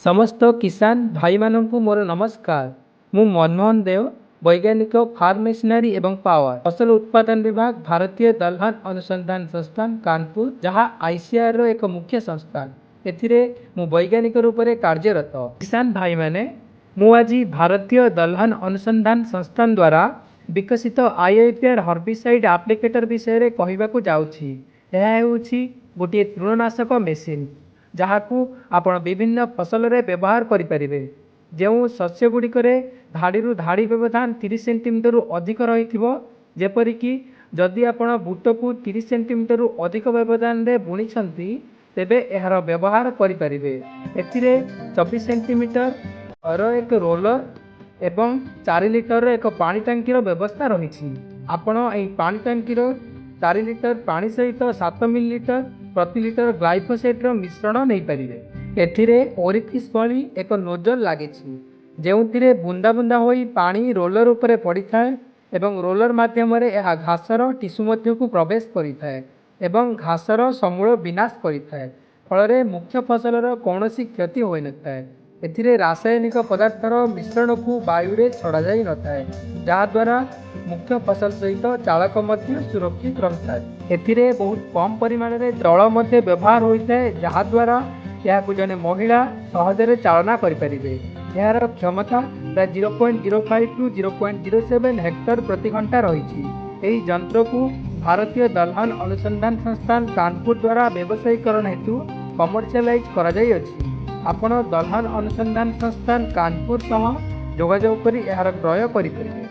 समस्त किसान भाई मानू मोर नमस्कार। मु मनमोहन देव, वैज्ञानिक फार्म मेसिनरी एवं पावर फसल उत्पादन विभाग, भारतीय दलहन अनुसंधान संस्थान कानपुर, जहाँ आईसीआर रो एक मुख्य संस्थान। एथिरे मु वैज्ञानिक रूप में कार्यरत। किसान भाई माने मु आज भारतीय दलहन अनुसंधान संस्थान द्वारा विकसित आईआईपीआर हर्बिसाइड एप्लिकेटर विषय कहवाक जाऊँगी। यह होची गोटे तृणनाशक मेसीन जहाँ को आपण विभिन्न फसल रे व्यवहार करें। जो शस्य गुड़िक धाड़ी धाड़ी व्यवधान 30 सेंटीमीटर अधिक रही जेपरिकी जदि आपण बूट को 30 सेंटीमीटर अधिक व्यवधान रे बुणी तेबे यार व्यवहार करें। 24 सेंटीमीटर एक रोलर एवं 4 लिटर एक पानी टांकी व्यवस्था रही। आपण ए पानी टांकी 4 लिटर पानी सहित 7 मिलीलीटर प्रति लिटर ग्लाइफोसेट मिश्रण नहीं पारे। एथिरे ओरिफिस भली एक नोजल लगी जो बुंदा बुंदा होई पानी रोलर उपरे पड़ी थाए एवं रोलर माध्यम यह घासर टिश्यू मध्य को प्रवेश करिथाए एवं घासर समूल विनाश करिथाए। फल मुख्य फसलर कौन क्षति हो न थाए। एथिरे रासायनिक पदार्थर मिश्रण को वायु छड़ा जाई न थाए, जहाद्वारा मुख्य फसल सहित चालक सुरक्षित रही है। एथिरे बहुत कम परिमाण में जल मध्य व्यवहार होता है, जहाद्वारा यह जड़े महिला सहजरे चालना करें। यार क्षमता प्राय 0.05 टू 0.07 हेक्टर प्रति घंटा रही। यही यंत्र को भारतीय दलहन अनुसंधान संस्थान कानपुर द्वारा व्यवसायीकरण हेतु कमर्शियलाइज करा जाई अछि। आपण दलहन अनुसंधान संस्थान कानपुर सह जोगाजोग करी यार क्रय करें।